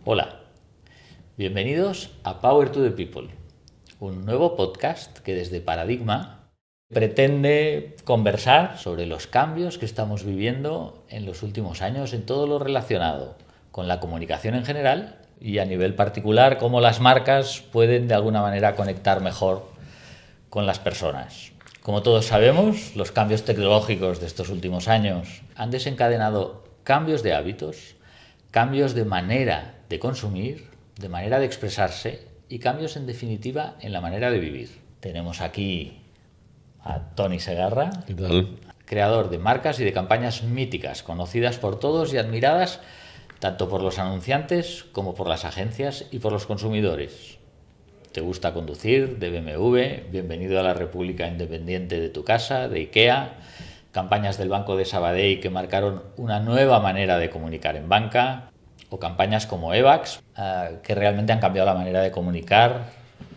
Hola, bienvenidos a Power to the People, un nuevo podcast que desde Paradigma pretende conversar sobre los cambios que estamos viviendo en los últimos años en todo lo relacionado con la comunicación en general y a nivel particular cómo las marcas pueden de alguna manera conectar mejor con las personas. Como todos sabemos, los cambios tecnológicos de estos últimos años han desencadenado cambios de hábitos, cambios de manera de consumir, de manera de expresarse y cambios en definitiva en la manera de vivir. Tenemos aquí a Toni Segarra, ¿Qué tal? creador de marcas y de campañas míticas, conocidas por todos y admiradas tanto por los anunciantes como por las agencias y por los consumidores. ¿Te gusta conducir? De BMW, bienvenido a la República Independiente de tu casa, de IKEA, campañas del Banco de Sabadell que marcaron una nueva manera de comunicar en banca, o campañas como EVAX, que realmente han cambiado la manera de comunicar,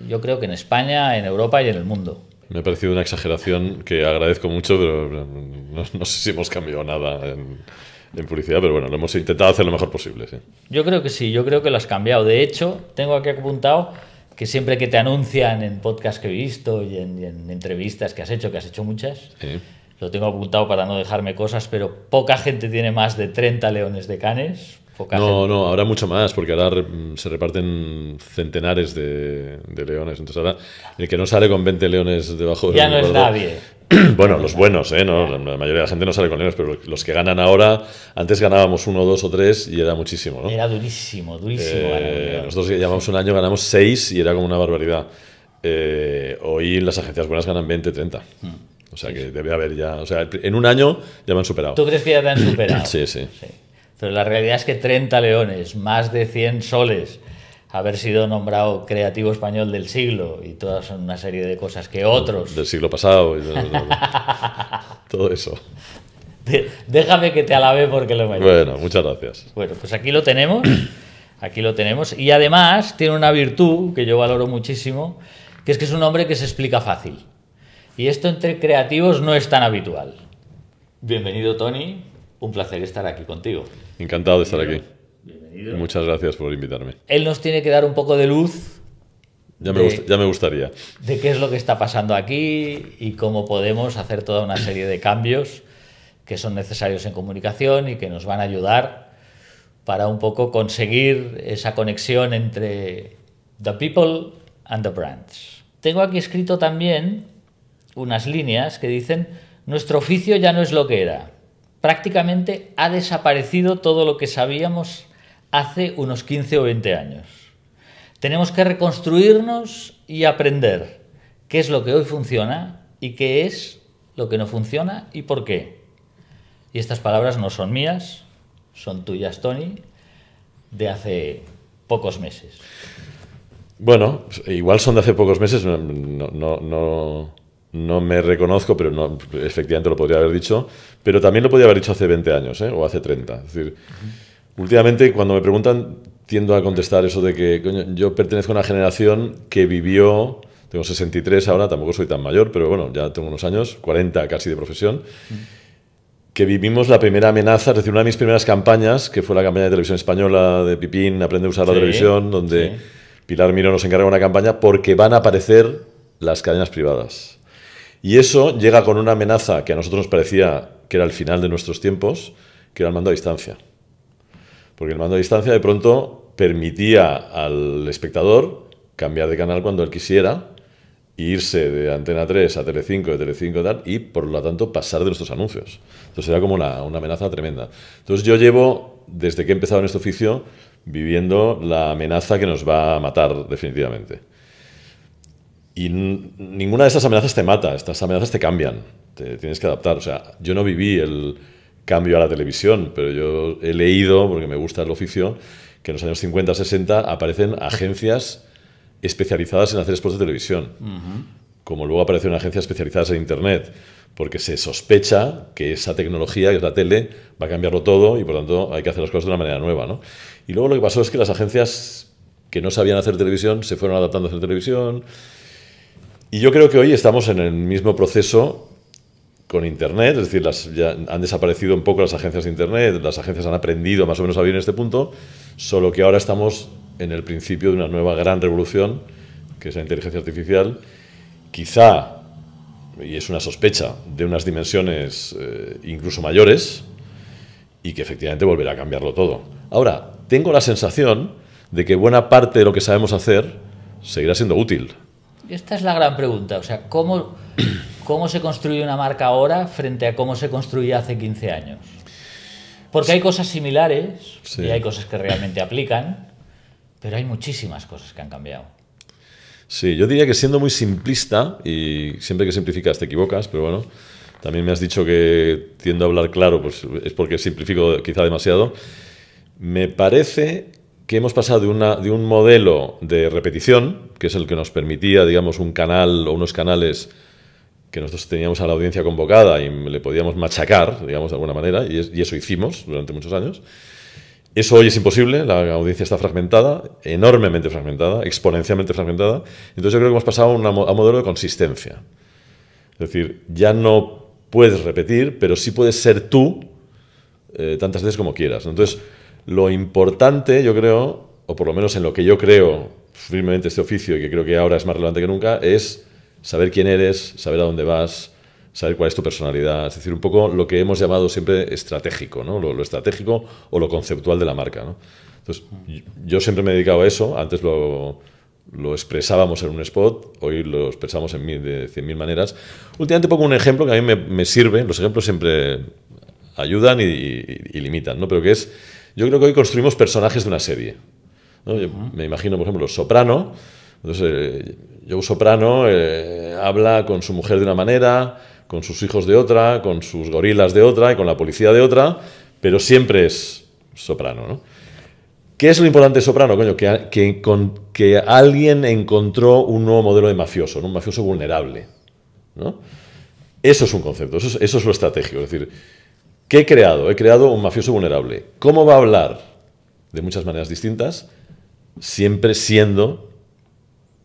yo creo que en España, en Europa y en el mundo. Me ha parecido una exageración que agradezco mucho, pero no sé si hemos cambiado nada en publicidad, pero bueno, lo hemos intentado hacer lo mejor posible. Sí. Yo creo que sí, yo creo que lo has cambiado. De hecho, tengo aquí apuntado que siempre que te anuncian en podcasts que he visto y en entrevistas que has hecho muchas, Sí. lo tengo apuntado para no dejarme cosas, pero poca gente tiene más de 30 leones de Cannes. No, ahora mucho más, porque ahora se reparten centenares de leones. Entonces ahora el que no sale con 20 leones debajo del Ya no es gordo, nadie. bueno, los buenos, ¿no? La mayoría de la gente no sale con leones, pero los que ganan ahora, antes ganábamos 1, 2 o 3 y era muchísimo, ¿no? Era durísimo ganar un león. Nosotros llevamos un año, ganamos 6 y era como una barbaridad. Hoy las agencias buenas ganan 20, 30. O sea que debe haber ya... O sea, en un año ya me han superado. ¿Tú crees que ya te han superado? Sí. Pero la realidad es que 30 leones, más de 100 soles, haber sido nombrado creativo español del siglo y toda una serie de cosas que otros... Del siglo pasado. Y todo eso. Déjame que te alabe porque lo merezco. Bueno, muchas gracias. Bueno, pues aquí lo tenemos. Aquí lo tenemos. Y además tiene una virtud que yo valoro muchísimo, que es un hombre que se explica fácil. Y esto entre creativos no es tan habitual. Bienvenido, Toni. Un placer estar aquí contigo. Encantado de estar aquí. Bienvenido. Muchas gracias por invitarme. Él nos tiene que dar un poco de luz Ya me gustaría. de qué es lo que está pasando aquí y cómo podemos hacer toda una serie de cambios que son necesarios en comunicación y que nos van a ayudar para un poco conseguir esa conexión entre the people and the brands. Tengo aquí escrito también unas líneas que dicen: nuestro oficio ya no es lo que era. Prácticamente ha desaparecido todo lo que sabíamos hace unos 15 o 20 años. Tenemos que reconstruirnos y aprender qué es lo que hoy funciona y qué es lo que no funciona y por qué. Y estas palabras no son mías, son tuyas, Toni, de hace pocos meses. Bueno, igual son de hace pocos meses, no me reconozco, pero efectivamente lo podría haber dicho, pero también lo podría haber dicho hace 20 años, o hace 30. Es decir, últimamente cuando me preguntan tiendo a contestar eso de que coño, yo pertenezco a una generación que vivió, tengo 63 ahora, tampoco soy tan mayor, pero bueno, ya tengo unos años, 40 casi de profesión, que vivimos la primera amenaza, es decir, una de mis primeras campañas, que fue la campaña de televisión española de Pipín, Aprende a usar la televisión, donde Pilar Miró nos encarga una campaña porque van a aparecer las cadenas privadas. Y eso llega con una amenaza que a nosotros nos parecía que era el final de nuestros tiempos, que era el mando a distancia. Porque el mando a distancia de pronto permitía al espectador cambiar de canal cuando él quisiera, e irse de Antena 3 a Telecinco, de Telecinco tal, y por lo tanto pasar de nuestros anuncios. Entonces era como una amenaza tremenda. Entonces yo llevo, desde que he empezado en este oficio, viviendo la amenaza que nos va a matar definitivamente. Y ninguna de estas amenazas te mata, estas amenazas te cambian, te tienes que adaptar. O sea, yo no viví el cambio a la televisión, pero yo he leído, porque me gusta el oficio, que en los años 50, 60 aparecen agencias especializadas en hacer spots de televisión, como luego aparecen agencias especializadas en Internet, porque se sospecha que esa tecnología, que es la tele, va a cambiarlo todo y por tanto hay que hacer las cosas de una manera nueva, ¿no? Y luego lo que pasó es que las agencias que no sabían hacer televisión se fueron adaptando a hacer televisión. Y yo creo que hoy estamos en el mismo proceso con Internet, es decir, ya han desaparecido un poco las agencias de Internet, las agencias han aprendido más o menos a vivir en este punto, solo que ahora estamos en el principio de una nueva gran revolución, que es la inteligencia artificial, quizá, y es una sospecha, de unas dimensiones incluso mayores, y que efectivamente volverá a cambiarlo todo. Ahora, tengo la sensación de que buena parte de lo que sabemos hacer seguirá siendo útil. Esta es la gran pregunta, o sea, ¿cómo se construye una marca ahora frente a cómo se construía hace 15 años? Porque hay cosas similares Sí. y hay cosas que realmente aplican, pero hay muchísimas cosas que han cambiado. Sí, yo diría que siendo muy simplista, y siempre que simplificas te equivocas, pero bueno, también me has dicho que tiendo a hablar claro, pues es porque simplifico quizá demasiado. Me parece que hemos pasado de un modelo de repetición, que es el que nos permitía, digamos, un canal o unos canales que nosotros teníamos a la audiencia convocada y le podíamos machacar, digamos, de alguna manera, y eso hicimos durante muchos años. Eso hoy es imposible, la audiencia está fragmentada, enormemente fragmentada, exponencialmente fragmentada. Entonces yo creo que hemos pasado a un modelo de consistencia. Es decir, ya no puedes repetir, pero sí puedes ser tú tantas veces como quieras. Entonces, lo importante, yo creo, o por lo menos en lo que yo creo firmemente este oficio, y que creo que ahora es más relevante que nunca, es saber quién eres, saber a dónde vas, saber cuál es tu personalidad. Es decir, un poco lo que hemos llamado siempre estratégico, ¿no? Lo estratégico o lo conceptual de la marca, ¿no? Entonces, yo siempre me he dedicado a eso. Antes lo expresábamos en un spot, hoy lo expresamos de 100.000 maneras. Últimamente pongo un ejemplo que a mí me sirve. Los ejemplos siempre ayudan y limitan, ¿no? Pero que es, yo creo que hoy construimos personajes de una serie, ¿no? Yo me imagino, por ejemplo, Soprano. Entonces, Joe Soprano habla con su mujer de una manera, con sus hijos de otra, con sus gorilas de otra y con la policía de otra, pero siempre es Soprano, ¿no? ¿Qué es lo importante de Soprano? Coño, que alguien encontró un nuevo modelo de mafioso, ¿no? Un mafioso vulnerable, ¿no? Eso es un concepto, eso es lo estratégico. Es decir, ¿qué he creado? He creado un mafioso vulnerable. ¿Cómo va a hablar? De muchas maneras distintas, siempre siendo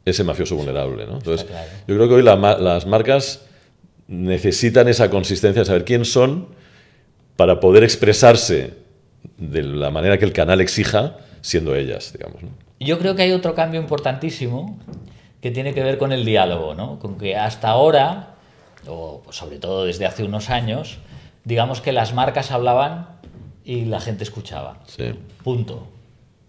ese mafioso vulnerable, ¿no? Entonces, claro. Yo creo que hoy las marcas necesitan esa consistencia de saber quién son para poder expresarse de la manera que el canal exija, siendo ellas, digamos, ¿no? Yo creo que hay otro cambio importantísimo que tiene que ver con el diálogo, ¿no? Con que hasta ahora, o sobre todo desde hace unos años, digamos que las marcas hablaban y la gente escuchaba. Sí. Punto.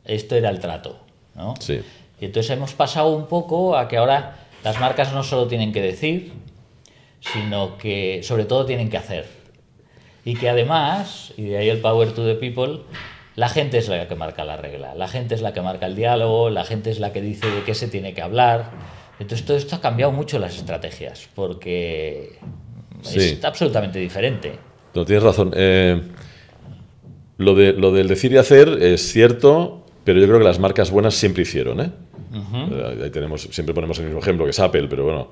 Esto era el trato, ¿no? Sí. Y entonces hemos pasado un poco a que ahora las marcas no solo tienen que decir, sino que sobre todo tienen que hacer. Y que además, y de ahí el power to the people, la gente es la que marca la regla, la gente es la que marca el diálogo, la gente es la que dice de qué se tiene que hablar. Entonces todo esto ha cambiado mucho las estrategias, porque Sí. es absolutamente diferente. No, tienes razón. Lo del decir y hacer es cierto, pero yo creo que las marcas buenas siempre hicieron, ¿eh? Ahí siempre ponemos el mismo ejemplo que es Apple, pero bueno,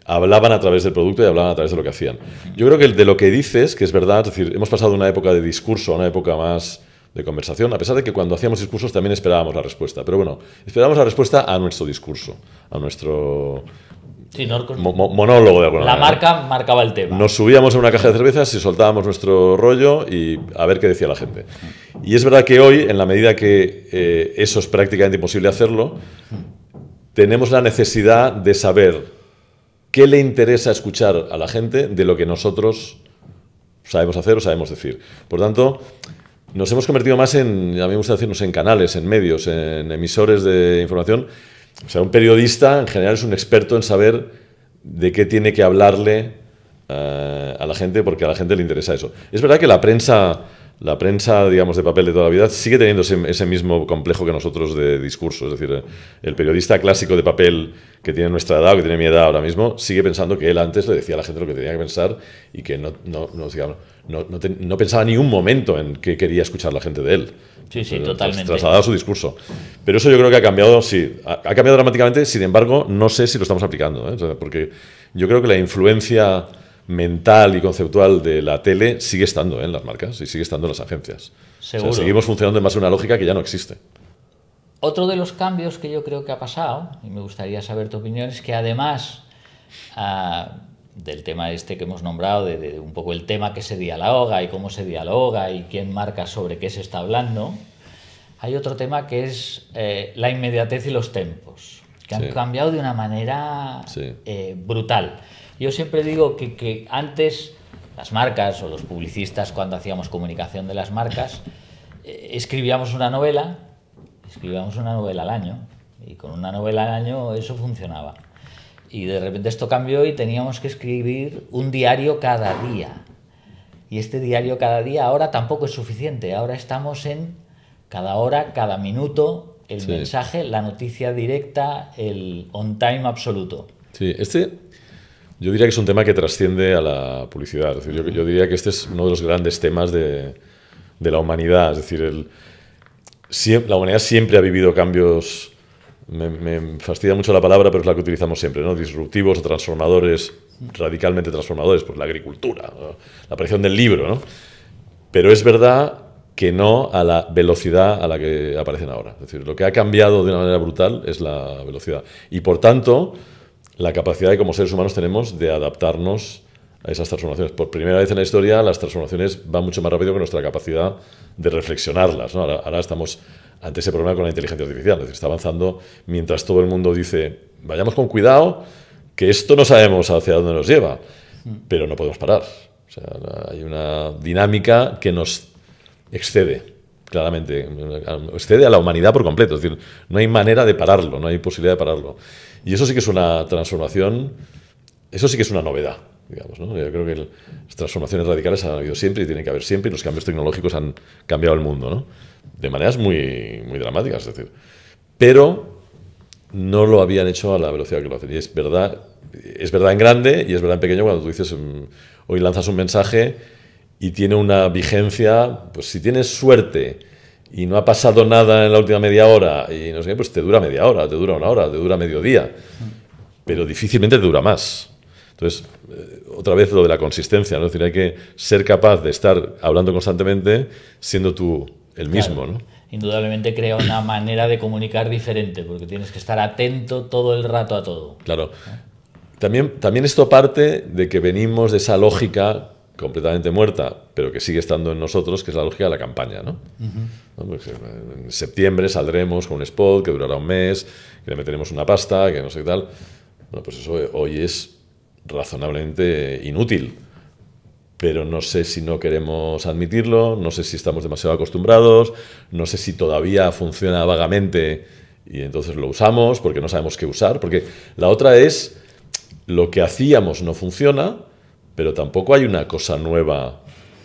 hablaban a través del producto y hablaban a través de lo que hacían. Yo creo que de lo que dices, que es verdad, es decir, hemos pasado de una época de discurso a una época más de conversación, a pesar de que cuando hacíamos discursos también esperábamos la respuesta, pero bueno, esperábamos la respuesta a nuestro discurso, a nuestro Sí, no, monólogo de alguna la manera. marca marcaba el tema. Nos subíamos en una caja de cervezas y soltábamos nuestro rollo y a ver qué decía la gente. Y es verdad que hoy, en la medida que eso es prácticamente imposible hacerlo, tenemos la necesidad de saber qué le interesa escuchar a la gente de lo que nosotros sabemos hacer o sabemos decir. Por tanto, nos hemos convertido más a mí me gusta decirnos, en canales, en medios, en emisores de información. O sea, un periodista en general es un experto en saber de qué tiene que hablarle a la gente, porque a la gente le interesa eso. Es verdad que la prensa, digamos, de papel de toda la vida sigue teniendo ese mismo complejo que nosotros de discurso. Es decir, el periodista clásico de papel que tiene nuestra edad o que tiene mi edad ahora mismo sigue pensando que él antes le decía a la gente lo que tenía que pensar y que no pensaba ni un momento en qué quería escuchar la gente de él. Sí, totalmente. Trasladado su discurso. Pero eso yo creo que ha cambiado, sí. Ha cambiado dramáticamente, sin embargo, no sé si lo estamos aplicando, ¿eh? O sea, porque yo creo que la influencia mental y conceptual de la tele sigue estando en las marcas y sigue estando en las agencias. Seguro. O sea, seguimos funcionando en base a una lógica que ya no existe. Otro de los cambios que yo creo que ha pasado, y me gustaría saber tu opinión, es que además del tema este que hemos nombrado, de un poco el tema que se dialoga y cómo se dialoga y quién marca sobre qué se está hablando, hay otro tema que es la inmediatez y los tempos, que han cambiado de una manera brutal. Yo siempre digo que antes las marcas o los publicistas, cuando hacíamos comunicación de las marcas, escribíamos una novela al año, y con una novela al año eso funcionaba. Y de repente esto cambió y teníamos que escribir un diario cada día. Y este diario cada día ahora tampoco es suficiente. Ahora estamos en cada hora, cada minuto, el mensaje, la noticia directa, el on time absoluto. Sí, yo diría que es un tema que trasciende a la publicidad. Es decir, yo diría que este es uno de los grandes temas de la humanidad. Es decir, la humanidad siempre ha vivido cambios. Me fastidia mucho la palabra, pero es la que utilizamos siempre, ¿no? Disruptivos o transformadores, radicalmente transformadores, pues la agricultura, ¿no? La aparición del libro, ¿no? Pero es verdad que no a la velocidad a la que aparecen ahora. Es decir, lo que ha cambiado de una manera brutal es la velocidad. Y por tanto, la capacidad que como seres humanos tenemos de adaptarnos a esas transformaciones. Por primera vez en la historia, las transformaciones van mucho más rápido que nuestra capacidad de reflexionarlas, ¿no? Ahora estamos ante ese problema con la inteligencia artificial. Es decir, está avanzando mientras todo el mundo dice, vayamos con cuidado, que esto no sabemos hacia dónde nos lleva, pero no podemos parar. O sea, hay una dinámica que nos excede, claramente, excede a la humanidad por completo. Es decir, no hay manera de pararlo, no hay posibilidad de pararlo. Y eso sí que es una transformación, eso sí que es una novedad, digamos, ¿no? Yo creo que las transformaciones radicales han habido siempre y tienen que haber siempre, y los cambios tecnológicos han cambiado el mundo, ¿no? De maneras muy, muy dramáticas, es decir. Pero no lo habían hecho a la velocidad que lo hacen. Y es verdad en grande y es verdad en pequeño cuando tú dices, hoy lanzas un mensaje y tiene una vigencia, pues si tienes suerte y no ha pasado nada en la última media hora y no sé qué, pues te dura media hora, te dura una hora, te dura mediodía, pero difícilmente te dura más. Entonces, otra vez lo de la consistencia, ¿no? Es decir, hay que ser capaz de estar hablando constantemente siendo tú el mismo, claro, ¿no? Indudablemente crea una manera de comunicar diferente, porque tienes que estar atento todo el rato a todo. Claro. También esto parte de que venimos de esa lógica completamente muerta, pero que sigue estando en nosotros, que es la lógica de la campaña, ¿no? ¿No? Pues en septiembre saldremos con un spot que durará un mes, que le meteremos una pasta, que no sé qué tal. Bueno, pues eso hoy es razonablemente inútil, pero no sé si no queremos admitirlo, no sé si estamos demasiado acostumbrados, no sé si todavía funciona vagamente y entonces lo usamos porque no sabemos qué usar, porque la otra es lo que hacíamos no funciona, pero tampoco hay una cosa nueva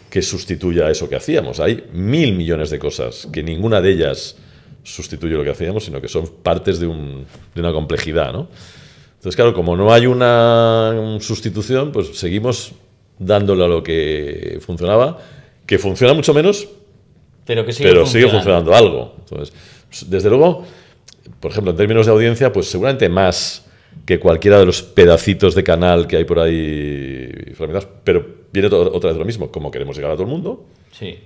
que sustituya a eso que hacíamos. Hay 1000 millones de cosas que ninguna de ellas sustituye lo que hacíamos, sino que son partes de una complejidad, ¿no? Entonces, claro, como no hay una sustitución, pues seguimos dándole a lo que funcionaba, que funciona mucho menos, pero sigue funcionando algo. Entonces, desde luego, por ejemplo, en términos de audiencia, pues seguramente más que cualquiera de los pedacitos de canal que hay por ahí fragmentados, pero viene otra vez lo mismo, como queremos llegar a todo el mundo. Sí.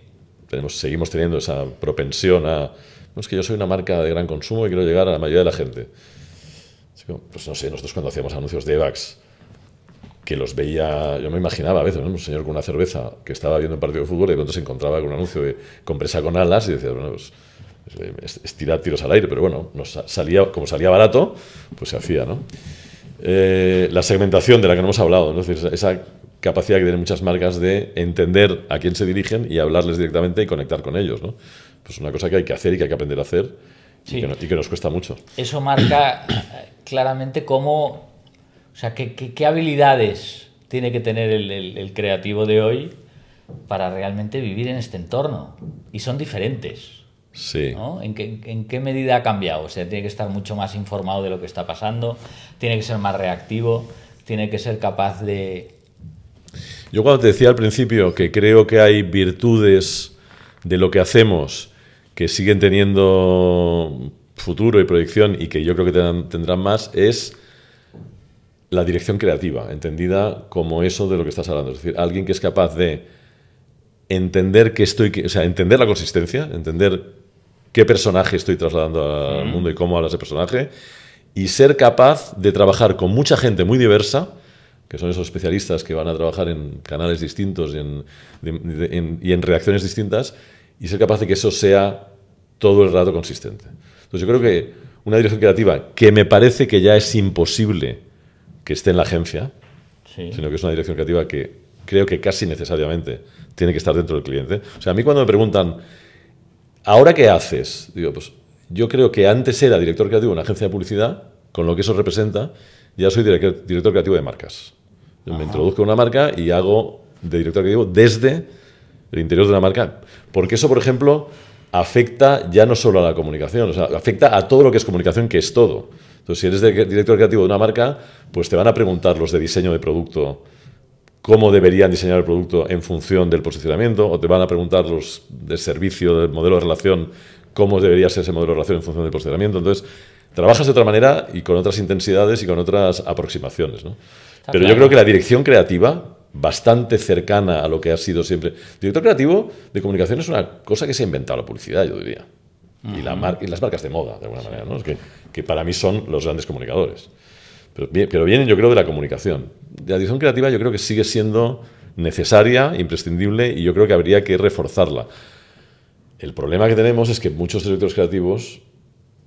Seguimos teniendo esa propensión a, no, es que yo soy una marca de gran consumo y quiero llegar a la mayoría de la gente. Pues no sé, nosotros cuando hacíamos anuncios de Evax, que los veía, yo me imaginaba a veces, ¿no? Un señor con una cerveza que estaba viendo un partido de fútbol y de pronto se encontraba con un anuncio de compresa con alas y decía, bueno, pues es tirar tiros al aire, pero bueno, como salía barato, pues se hacía, ¿no? La segmentación de la que no hemos hablado, ¿no? Es decir, esa capacidad que tienen muchas marcas de entender a quién se dirigen y hablarles directamente y conectar con ellos, ¿no? Pues una cosa que hay que hacer y que hay que aprender a hacer. Sí. Y que nos cuesta mucho. Eso marca claramente cómo, o sea, qué habilidades tiene que tener el creativo de hoy para realmente vivir en este entorno. Y son diferentes. Sí. ¿No? ¿En qué medida ha cambiado? O sea, tiene que estar mucho más informado de lo que está pasando, tiene que ser más reactivo, tiene que ser capaz de... Yo cuando te decía al principio que creo que hay virtudes de lo que hacemos que siguen teniendo futuro y proyección y que yo creo que tendrán más, es la dirección creativa, entendida como eso de lo que estás hablando. Es decir, alguien que es capaz de entender entender la consistencia, entender qué personaje estoy trasladando al mundo y cómo habla ese personaje, y ser capaz de trabajar con mucha gente muy diversa que son esos especialistas que van a trabajar en canales distintos y en reacciones distintas, y ser capaz de que eso sea todo el rato consistente. Entonces yo creo que una dirección creativa, que me parece que ya es imposible que esté en la agencia, Sí. sino que es una dirección creativa que creo que casi necesariamente tiene que estar dentro del cliente. O sea, a mí cuando me preguntan, ¿ahora qué haces? Digo, pues yo creo que antes era director creativo en una agencia de publicidad, con lo que eso representa, ya soy director creativo de marcas. Yo me introduzco en una marca y hago de director creativo desde el interior de una marca. Porque eso, por ejemplo, afecta ya no solo a la comunicación, o sea, afecta a todo lo que es comunicación, que es todo. Entonces, si eres director creativo de una marca, pues te van a preguntar los de diseño de producto cómo deberían diseñar el producto en función del posicionamiento, o te van a preguntar los de servicio, del modelo de relación, cómo debería ser ese modelo de relación en función del posicionamiento. Entonces, trabajas de otra manera y con otras intensidades y con otras aproximaciones, ¿no? Pero yo creo que la dirección creativa, bastante cercana a lo que ha sido siempre. Director creativo de comunicación es una cosa que se ha inventado la publicidad, yo diría. Y las marcas de moda, de alguna manera, ¿no? Es que para mí son los grandes comunicadores. Pero vienen, yo creo, de la comunicación. La dirección creativa yo creo que sigue siendo necesaria, imprescindible, y yo creo que habría que reforzarla. El problema que tenemos es que muchos directores creativos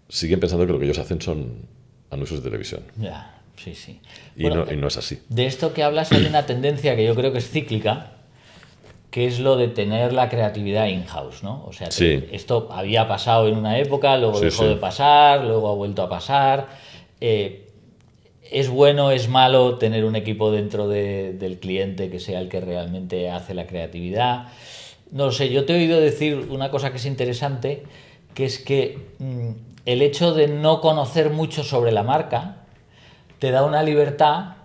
siguen pensando que lo que ellos hacen son anuncios de televisión. Ya, sí, sí. Y, Bueno, no es así. de esto que hablas hay una tendencia que yo creo que es cíclica, que es lo de tener la creatividad in-house, ¿no? O sea, Sí. esto había pasado en una época, luego Sí, dejó sí. de pasar, luego ha vuelto a pasar. ¿Es bueno, es malo tener un equipo dentro del cliente que sea el que realmente hace la creatividad? No lo sé, yo te he oído decir una cosa que es interesante, que es que el hecho de no conocer mucho sobre la marca te da una libertad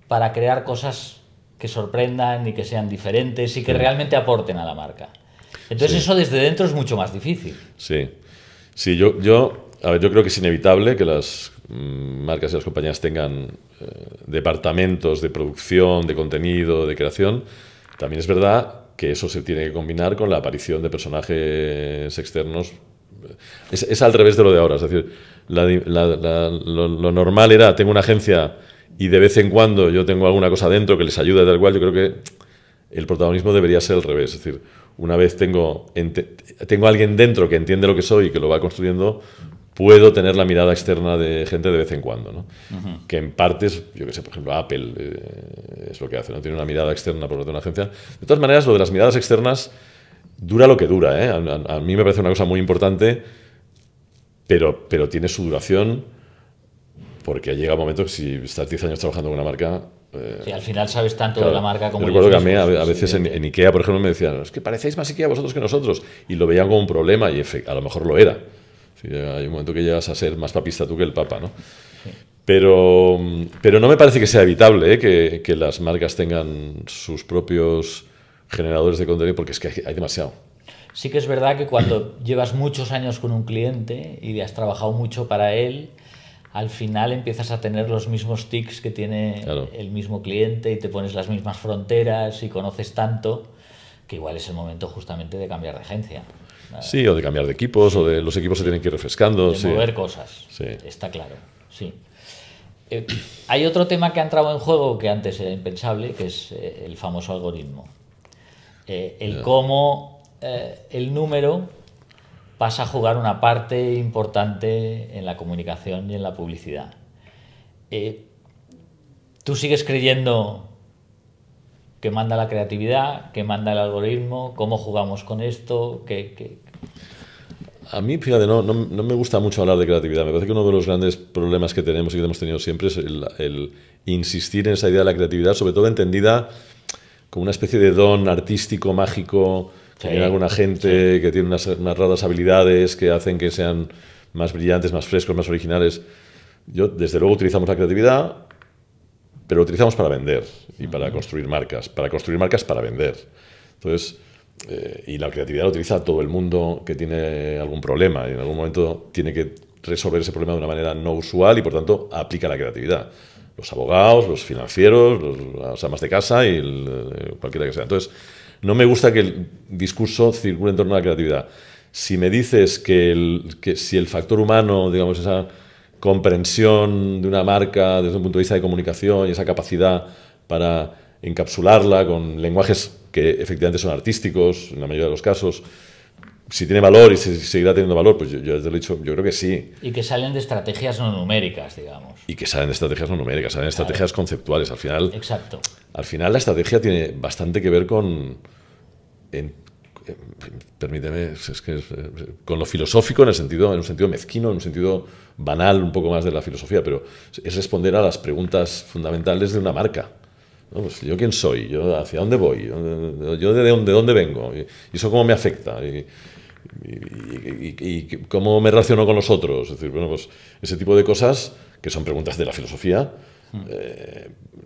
para crear cosas que sorprendan y que sean diferentes y que realmente aporten a la marca. Entonces eso desde dentro es mucho más difícil. Sí, sí, yo creo que es inevitable que las marcas y las compañías tengan departamentos de producción, de contenido, de creación. También es verdad que eso se tiene que combinar con la aparición de personajes externos. Es al revés de lo de ahora, es decir, lo normal era, tengo una agencia y de vez en cuando yo tengo alguna cosa dentro que les ayuda, tal cual. Yo creo que el protagonismo debería ser al revés, es decir, una vez tengo a alguien dentro que entiende lo que soy y que lo va construyendo, puedo tener la mirada externa de gente de vez en cuando, ¿no? Que en partes, yo que sé, por ejemplo, Apple es lo que hace, ¿no? Tiene una mirada externa por parte de una agencia. De todas maneras, lo de las miradas externas dura lo que dura, ¿eh? A mí me parece una cosa muy importante, pero tiene su duración, porque llega un momento que si estás 10 años trabajando con una marca... Sí, al final sabes tanto claro, de la marca como yo recuerdo que a mí ellos mismos. a veces en Ikea, por ejemplo, me decían, es que parecéis más Ikea vosotros que nosotros, y lo veían como un problema, y a lo mejor lo era. Sí, hay un momento que llegas a ser más papista tú que el Papa, ¿no? Sí. Pero no me parece que sea evitable, ¿eh? que las marcas tengan sus propios generadores de contenido, porque es que hay demasiado. Sí que es verdad que cuando llevas muchos años con un cliente y has trabajado mucho para él, al final empiezas a tener los mismos tics que tiene Claro. el mismo cliente y te pones las mismas fronteras y conoces tanto que igual es el momento justamente de cambiar de agencia. Sí, o de cambiar de equipos, o de los equipos se tienen que ir refrescando. De Sí. mover cosas. Sí. Está claro, sí. Hay otro tema que ha entrado en juego que antes era impensable, que es el famoso algoritmo. Cómo el número pasa a jugar una parte importante en la comunicación y en la publicidad. ¿Tú sigues creyendo que manda la creatividad, que manda el algoritmo? ¿Cómo jugamos con esto? A mí, fíjate, no me gusta mucho hablar de creatividad. Me parece que uno de los grandes problemas que tenemos y que hemos tenido siempre es el insistir en esa idea de la creatividad, sobre todo entendida como una especie de don artístico, mágico, que tiene alguna gente que tiene unas raras habilidades que hacen que sean más brillantes, más frescos, más originales. Yo, desde luego, utilizamos la creatividad, pero lo utilizamos para vender y para construir marcas para vender. Entonces, y la creatividad la utiliza todo el mundo que tiene algún problema y en algún momento tiene que resolver ese problema de una manera no usual y, por tanto, aplica la creatividad. Los abogados, los financieros, las amas de casa y cualquiera que sea. Entonces, no me gusta que el discurso circule en torno a la creatividad. Si me dices que si el factor humano, digamos, esa comprensión de una marca desde un punto de vista de comunicación y esa capacidad para encapsularla con lenguajes que efectivamente son artísticos, en la mayoría de los casos. Si tiene valor y seguirá teniendo valor, pues yo ya te lo he dicho, yo creo que sí. Y que salen de estrategias no numéricas, digamos. Y que salen de estrategias no numéricas, salen de estrategias conceptuales. Al final, exacto. Al final la estrategia tiene bastante que ver con... permíteme, con lo filosófico en un sentido mezquino, en un sentido banal, un poco más de la filosofía, pero es responder a las preguntas fundamentales de una marca. ¿No? Pues, ¿yo quién soy? ¿Yo hacia dónde voy? ¿Yo de dónde vengo? ¿Y eso cómo me afecta? ¿Y cómo me relaciono con los otros? Es decir, bueno, pues ese tipo de cosas que son preguntas de la filosofía,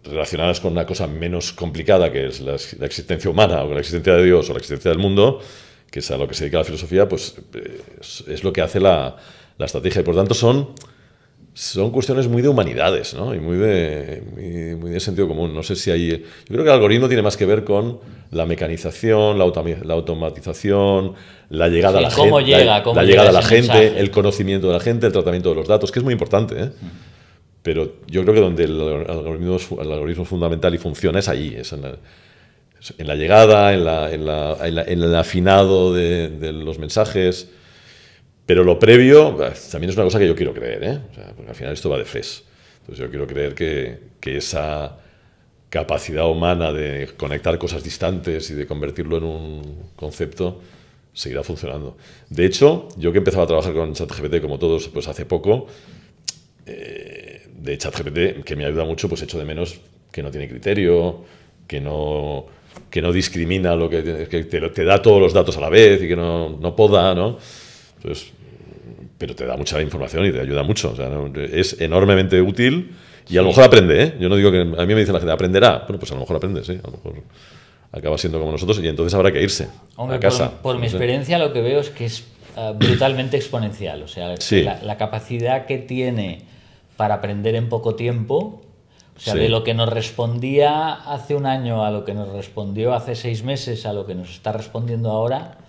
relacionadas con una cosa menos complicada que es la existencia humana o la existencia de Dios o la existencia del mundo, que es a lo que se dedica la filosofía, pues es lo que hace la estrategia. Y por tanto son cuestiones muy de humanidades, ¿no? Y muy de sentido común. No sé si hay... Yo creo que el algoritmo tiene más que ver con la mecanización, la automatización, la llegada a la gente, la llegada a la gente, el conocimiento de la gente, el tratamiento de los datos, que es muy importante, ¿eh? Pero yo creo que donde el algoritmo es fundamental y funciona es ahí, es en la llegada, en el afinado de los mensajes. Pero lo previo también es una cosa que yo quiero creer, ¿eh? O sea, porque al final esto va de FES. Entonces yo quiero creer que esa capacidad humana de conectar cosas distantes y de convertirlo en un concepto seguirá funcionando. De hecho, yo que empezaba a trabajar con ChatGPT, como todos, pues hace poco, de ChatGPT, que me ayuda mucho, pues echo de menos que no tiene criterio, que no discrimina lo que te da todos los datos a la vez y que no poda, ¿no? Entonces, pero te da mucha información y te ayuda mucho. O sea, es enormemente útil y a lo mejor aprende, ¿eh? Yo no digo que... A mí me dicen la gente, ¿aprenderá? Bueno, pues a lo mejor aprende, sí. A lo mejor acaba siendo como nosotros y entonces habrá que irse a casa. Por mi experiencia lo que veo es que es brutalmente exponencial. O sea, sí. la capacidad que tiene para aprender en poco tiempo, o sea, sí. de lo que nos respondía hace un año a lo que nos respondió hace 6 meses a lo que nos está respondiendo ahora,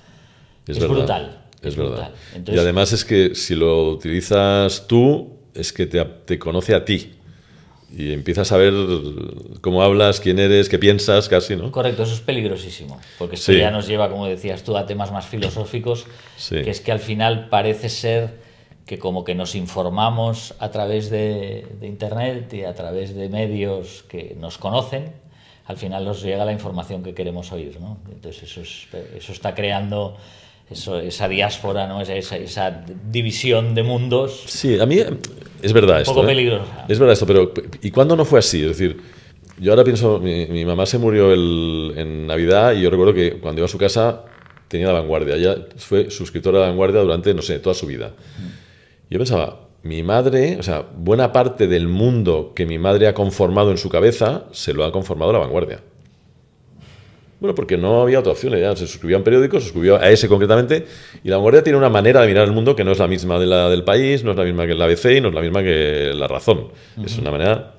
es brutal. Es verdad. Entonces, y además es que si lo utilizas tú, es que te conoce a ti. Y empiezas a ver cómo hablas, quién eres, qué piensas, casi, ¿no? Correcto, eso es peligrosísimo. Porque esto ya nos lleva, como decías tú, a temas más filosóficos, que es que al final parece ser que como que nos informamos a través de Internet y a través de medios que nos conocen, al final nos llega la información que queremos oír, ¿no? Entonces eso está creando... esa diáspora, ¿no? esa división de mundos. Sí, a mí es verdad esto. Un poco peligrosa. Es verdad esto, pero ¿y cuándo no fue así? Es decir, yo ahora pienso, mi mamá se murió en Navidad y yo recuerdo que cuando iba a su casa tenía La Vanguardia. Ella fue suscriptora de La Vanguardia durante, no sé, toda su vida. Yo pensaba, mi madre, o sea, buena parte del mundo que mi madre ha conformado en su cabeza se lo ha conformado La Vanguardia. Bueno, porque no había otra opción, ya se suscribía a un periódico, se suscribió a ese concretamente, y La Vanguardia tiene una manera de mirar el mundo que no es la misma de la del País, no es la misma que el ABC y no es la misma que La Razón. Es una manera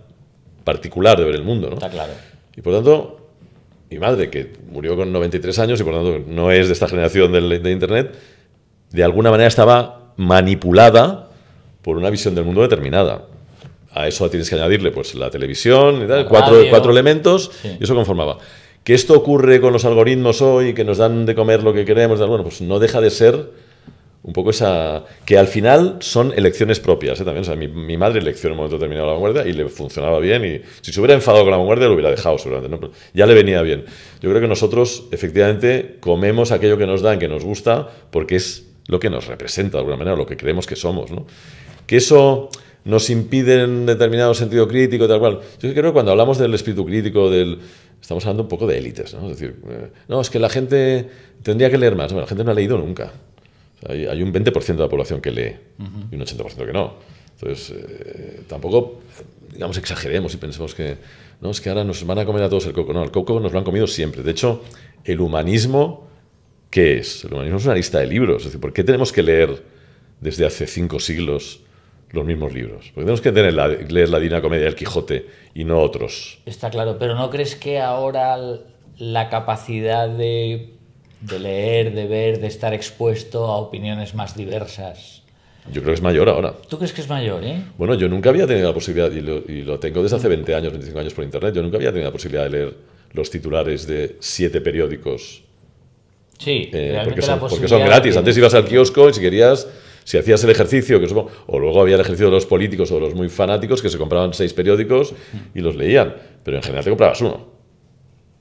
particular de ver el mundo, ¿no? Está claro. Y por tanto, mi madre, que murió con 93 años y por tanto no es de esta generación de Internet, de alguna manera estaba manipulada por una visión del mundo determinada. A eso tienes que añadirle pues la televisión y tal, cuatro elementos, y eso conformaba. ¿Que esto ocurre con los algoritmos hoy, que nos dan de comer lo que queremos? Bueno, pues no deja de ser un poco esa... Que al final son elecciones propias, ¿eh? También, o sea, mi madre eleccionó en un momento determinado La Vanguardia y le funcionaba bien, y si se hubiera enfadado con La Vanguardia lo hubiera dejado seguramente, ¿no? Ya le venía bien. Yo creo que nosotros efectivamente comemos aquello que nos dan, que nos gusta, porque es lo que nos representa de alguna manera, lo que creemos que somos, ¿no? Que eso nos impide en determinado sentido crítico, tal cual. Yo creo que cuando hablamos del espíritu crítico, estamos hablando un poco de élites, ¿no? Es decir, no, es que la gente tendría que leer más. Bueno, la gente no ha leído nunca. O sea, hay un 20% de la población que lee y un 80% que no. Entonces, tampoco, digamos, exageremos y pensemos que no, es que ahora nos van a comer a todos el coco. No, el coco nos lo han comido siempre. De hecho, el humanismo, ¿qué es? El humanismo es una lista de libros. Es decir, ¿por qué tenemos que leer desde hace 5 siglos los mismos libros? Porque tenemos que leer la Divina Comedia del Quijote y no otros. Está claro, pero ¿no crees que ahora la capacidad de leer, de ver, de estar expuesto a opiniones más diversas Yo creo que es mayor ahora. ¿Tú crees que es mayor, eh? Bueno, yo nunca había tenido la posibilidad, y lo tengo desde hace 20 años, 25 años por internet, yo nunca había tenido la posibilidad de leer los titulares de 7 periódicos. Sí, Porque son gratis. Antes ibas al kiosco y si querías, si hacías el ejercicio, o luego había el ejercicio de los políticos o de los muy fanáticos que se compraban 6 periódicos y los leían, pero en general te comprabas uno.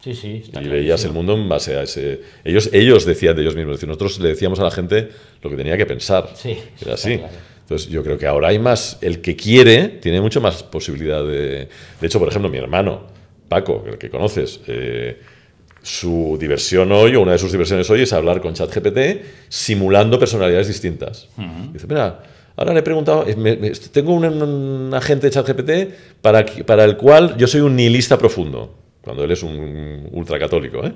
Sí, sí. Y veías el mundo en base a ese... Ellos decían de ellos mismos, es decir, nosotros le decíamos a la gente lo que tenía que pensar. Sí, era así. Claro. Entonces yo creo que ahora hay más, el que quiere tiene mucho más posibilidad de... De hecho, por ejemplo, mi hermano, Paco, el que conoces, su diversión hoy, o una de sus diversiones hoy, es hablar con ChatGPT simulando personalidades distintas. Dice, mira, ahora le he preguntado, tengo un agente de ChatGPT para el cual yo soy un nihilista profundo, cuando él es un ultracatólico, ¿eh?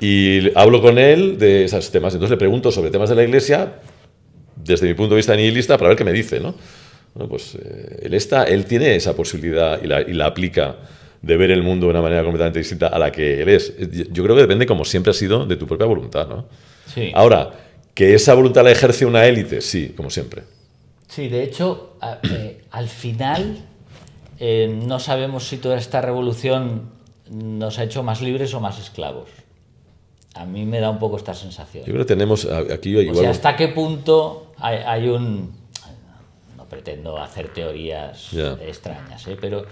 Y hablo con él de esos temas. Entonces le pregunto sobre temas de la Iglesia desde mi punto de vista nihilista para ver qué me dice, ¿no? Bueno, pues él tiene esa posibilidad y la aplica de ver el mundo de una manera completamente distinta a la que él es. Yo creo que depende, como siempre ha sido, de tu propia voluntad, ¿no? Sí. Ahora, que esa voluntad la ejerce una élite, sí, como siempre. Sí, de hecho, al final no sabemos si toda esta revolución nos ha hecho más libres o más esclavos. A mí me da un poco esta sensación. Yo creo que tenemos aquí igual... O sea, ¿hasta qué punto hay un... No pretendo hacer teorías extrañas, pero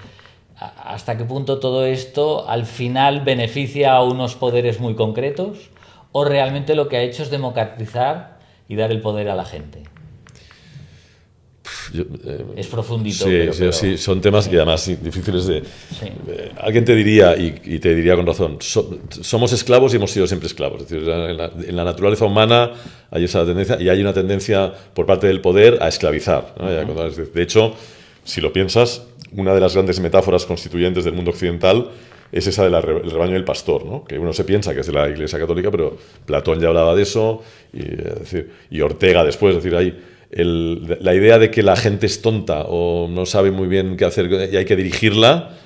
¿hasta qué punto todo esto al final beneficia a unos poderes muy concretos o realmente lo que ha hecho es democratizar y dar el poder a la gente? Es profundito. Sí, sí, son temas que además difíciles de... Sí. Alguien te diría, y te diría con razón, somos esclavos y hemos sido siempre esclavos. Es decir, en la naturaleza humana hay esa tendencia, y hay una tendencia por parte del poder a esclavizar, ¿no? De hecho, si lo piensas, una de las grandes metáforas constituyentes del mundo occidental es esa del rebaño del pastor, ¿no? Que uno se piensa que es de la Iglesia Católica, pero Platón ya hablaba de eso, y Ortega después, es decir, hay... la idea de que la gente es tonta o no sabe muy bien qué hacer y hay que dirigirla,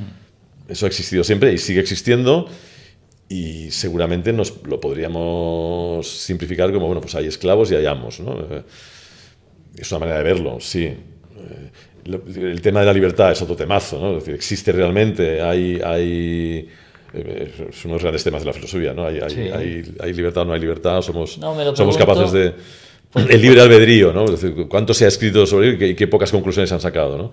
eso ha existido siempre y sigue existiendo, y seguramente nos lo podríamos simplificar como, bueno, pues hay esclavos y hay amos, ¿no? Es una manera de verlo, sí. El tema de la libertad es otro temazo, ¿no? Es decir, existe realmente, hay es uno de los grandes temas de la filosofía, ¿no? Hay libertad o no hay libertad, somos capaces de... El libre albedrío, ¿no? Es decir, cuánto se ha escrito sobre él y qué pocas conclusiones se han sacado, ¿no?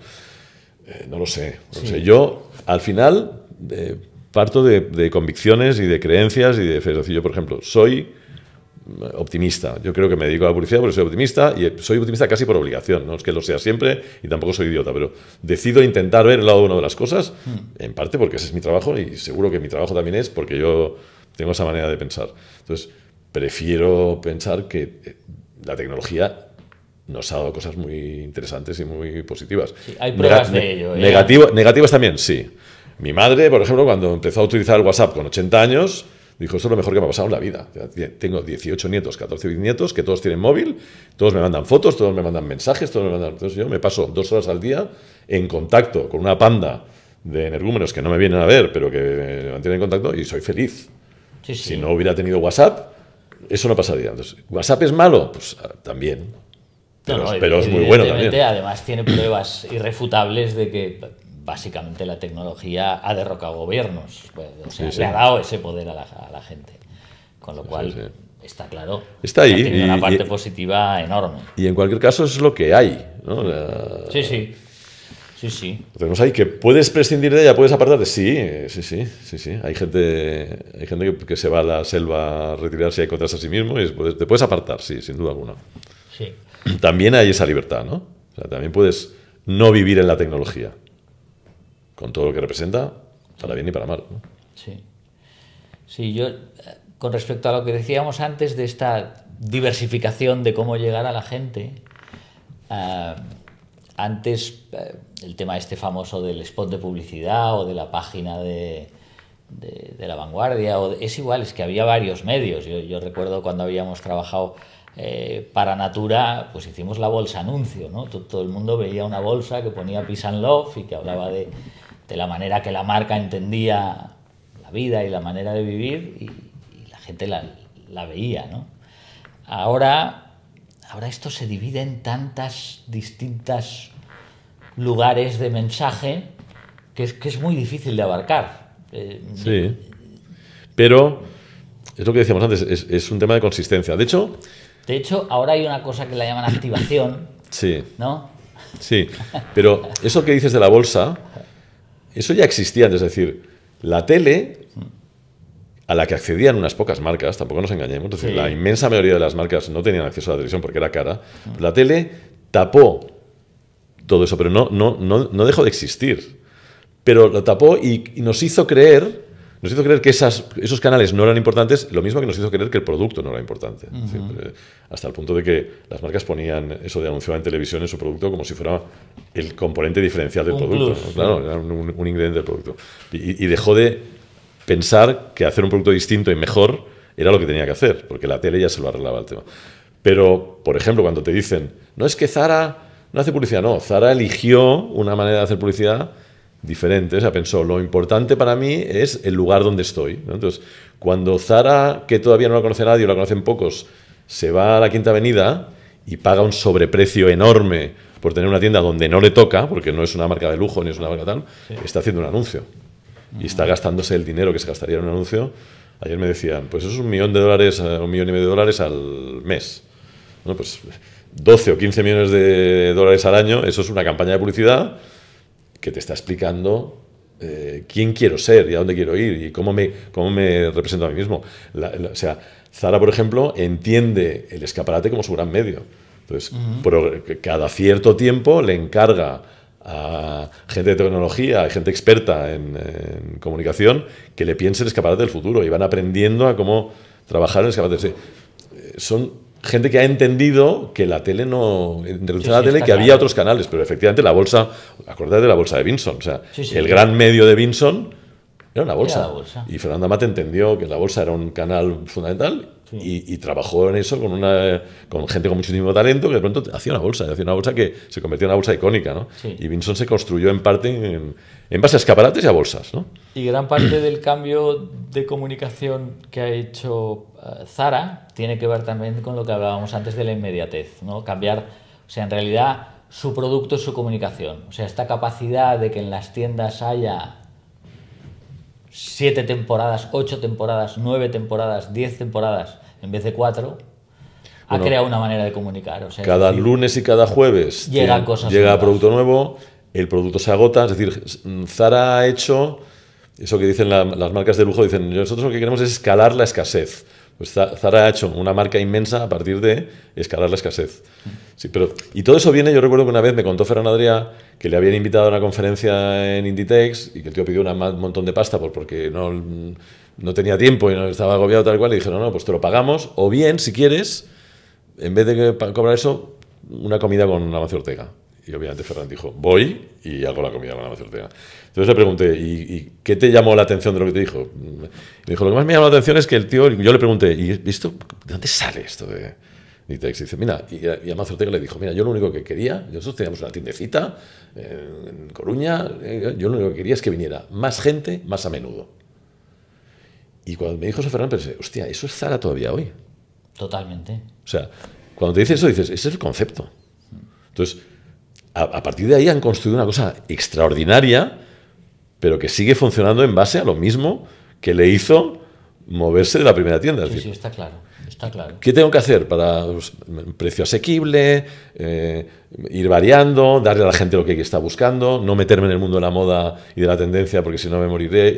No lo sé. Yo, al final, parto de convicciones y de creencias y de fe. Es decir, yo, por ejemplo, soy optimista. Yo creo que me dedico a la publicidad porque soy optimista, y soy optimista casi por obligación. No es que lo sea siempre y tampoco soy idiota, pero decido intentar ver el lado bueno de las cosas, en parte porque ese es mi trabajo, y seguro que mi trabajo también es porque yo tengo esa manera de pensar. Entonces, prefiero pensar que la tecnología nos ha dado cosas muy interesantes y muy positivas. Sí, hay pruebas de ello. Negativas también, sí. Mi madre, por ejemplo, cuando empezó a utilizar el WhatsApp con 80 años, dijo, esto es lo mejor que me ha pasado en la vida. Tengo 18 nietos, 14 bisnietos, que todos tienen móvil, todos me mandan fotos, todos me mandan mensajes, todos me mandan... Entonces yo me paso 2 horas al día en contacto con una panda de energúmenos que no me vienen a ver, pero que me mantienen en contacto, y soy feliz. Sí, sí. Si no hubiera tenido WhatsApp, eso no pasaría. Entonces, ¿WhatsApp es malo? Pues también. Pero es muy bueno también. Además, tiene pruebas irrefutables de que básicamente la tecnología ha derrocado gobiernos. O sea, le ha dado ese poder a la gente. Con lo cual, está claro. Está ahí. Tiene una parte positiva enorme. Y en cualquier caso, es lo que hay, ¿no? Sí. Tenemos ahí que puedes prescindir de ella, puedes apartarte. Sí. Hay gente que se va a la selva a retirarse y a encontrarse a sí mismo, y te puedes apartar, sí, sin duda alguna. Sí. También hay esa libertad, ¿no? O sea, también puedes no vivir en la tecnología, con todo lo que representa, para bien y para mal, ¿no? Sí, yo, con respecto a lo que decíamos antes de esta diversificación de cómo llegar a la gente, antes el tema este famoso del spot de publicidad o de la página de La Vanguardia, es igual, es que había varios medios. Yo recuerdo cuando habíamos trabajado para Natura, pues hicimos la bolsa anuncio, ¿no? Todo el mundo veía una bolsa que ponía Peace and Love y que hablaba de la manera que la marca entendía la vida y la manera de vivir, y la gente la veía, ¿no? Ahora ahora esto se divide en tantas distintas lugares de mensaje que es muy difícil de abarcar. Sí, pero es lo que decíamos antes, es un tema de consistencia. De hecho, ahora hay una cosa que la llaman activación, sí, ¿no? sí, pero eso que dices de la bolsa, eso ya existía antes, es decir, la tele, a la que accedían unas pocas marcas, tampoco nos engañemos, es decir, Sí. la inmensa mayoría de las marcas no tenían acceso a la televisión porque era cara, la tele tapó todo eso, pero no dejó de existir. Pero lo tapó y nos hizo creer que esos canales no eran importantes, lo mismo que nos hizo creer que el producto no era importante. Sí, hasta el punto de que las marcas ponían eso de anunciar en televisión en su producto como si fuera el componente diferencial del producto. Plus, ¿no? Claro, sí. era un ingrediente del producto. Y dejó de pensar que hacer un producto distinto y mejor era lo que tenía que hacer, porque la tele ya se lo arreglaba el tema. Pero, por ejemplo, cuando te dicen, no es que Zara no hace publicidad, no, Zara eligió una manera de hacer publicidad diferente, o sea, pensó, lo importante para mí es el lugar donde estoy, ¿no? Entonces, cuando Zara, que todavía no la conoce nadie o la conocen pocos, se va a la Quinta Avenida y paga un sobreprecio enorme por tener una tienda donde no le toca, porque no es una marca de lujo ni es una marca tal, está haciendo un anuncio y está gastándose el dinero que se gastaría en un anuncio. Ayer me decían, pues eso es $1 millón, $1,5 millones al mes. Bueno, pues 12 o 15 millones de dólares al año, eso es una campaña de publicidad que te está explicando quién quiero ser y a dónde quiero ir y cómo me represento a mí mismo. O sea, Zara, por ejemplo, entiende el escaparate como su gran medio. Entonces, cada cierto tiempo le encarga a gente de tecnología, a gente experta en comunicación, que le piense el escaparate del futuro y van aprendiendo a cómo trabajar en el escaparate. Son gente que ha entendido que la tele no... En relación a la tele, que había otros canales, pero efectivamente la bolsa... Acordate de la bolsa de Vinson. O sea, el gran medio de Vinson era una bolsa. Y Fernando Amat entendió que la bolsa era un canal fundamental y trabajó en eso con gente con muchísimo talento que de pronto hacía una bolsa que se convirtió en una bolsa icónica, ¿no? Sí. Y Vinson se construyó en parte en base a escaparates y a bolsas, ¿no? Y gran parte del cambio de comunicación que ha hecho Zara tiene que ver también con lo que hablábamos antes de la inmediatez, ¿no? Cambiar, o sea, en realidad su producto es su comunicación. O sea, esta capacidad de que en las tiendas haya 7 temporadas, 8 temporadas, 9 temporadas, 10 temporadas en vez de 4, ha creado una manera de comunicar. O sea, cada lunes y cada jueves llega producto nuevo, el producto se agota. Es decir, Zara ha hecho eso que dicen las marcas de lujo, dicen, nosotros lo que queremos es escalar la escasez. Pues Zara ha hecho una marca inmensa a partir de escalar la escasez. Sí, y todo eso viene, yo recuerdo que una vez me contó Ferran Adrià que le habían invitado a una conferencia en Inditex y que el tío pidió un montón de pasta porque no tenía tiempo y no estaba agobiado tal cual, y dijeron, no, pues te lo pagamos, o bien, si quieres, en vez de cobrar eso, una comida con Amancio Ortega. Y obviamente Ferran dijo, voy y hago la comida con Amancio Ortega. Entonces le pregunté, ¿y qué te llamó la atención de lo que te dijo? Me dijo, lo que más me llamó la atención es que el tío, yo le pregunté, ¿y esto, de dónde sale esto de Inditex? Y dice, mira, y Amancio Ortega le dijo, mira, yo lo único que quería, nosotros teníamos una tiendecita en Coruña, yo lo único que quería es que viniera más gente, más a menudo. Y cuando me dijo eso Ferran, pensé, hostia, eso es Zara todavía hoy. Totalmente. O sea, cuando te dices eso, dices, ese es el concepto. Entonces, a partir de ahí han construido una cosa extraordinaria, pero que sigue funcionando en base a lo mismo que le hizo moverse de la primera tienda. Sí, está claro, está claro. ¿Qué tengo que hacer para precio asequible, ir variando, darle a la gente lo que está buscando, no meterme en el mundo de la moda y de la tendencia porque si no me moriré?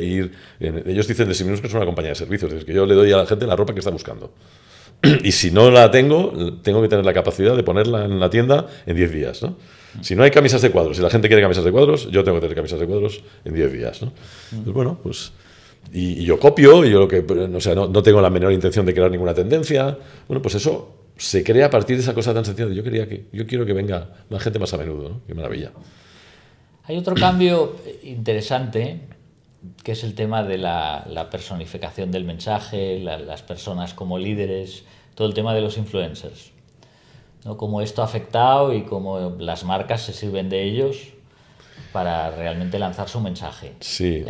Ellos dicen de Siminuns que es una compañía de servicios, es que yo le doy a la gente la ropa que está buscando. Y si no la tengo que tener la capacidad de ponerla en la tienda en 10 días, ¿no? Si no hay camisas de cuadros, si la gente quiere camisas de cuadros, yo tengo que tener camisas de cuadros en 10 días, ¿no? Pues bueno, pues... Y yo copio, y yo no tengo la menor intención de crear ninguna tendencia. Bueno, pues eso se crea a partir de esa cosa tan sencilla de yo quiero que venga más gente más a menudo, ¿no? Qué maravilla. Hay otro cambio interesante, que es el tema de la personificación del mensaje, las personas como líderes, todo el tema de los influencers, ¿no? Cómo esto ha afectado y cómo las marcas se sirven de ellos para realmente lanzar su mensaje. Sí,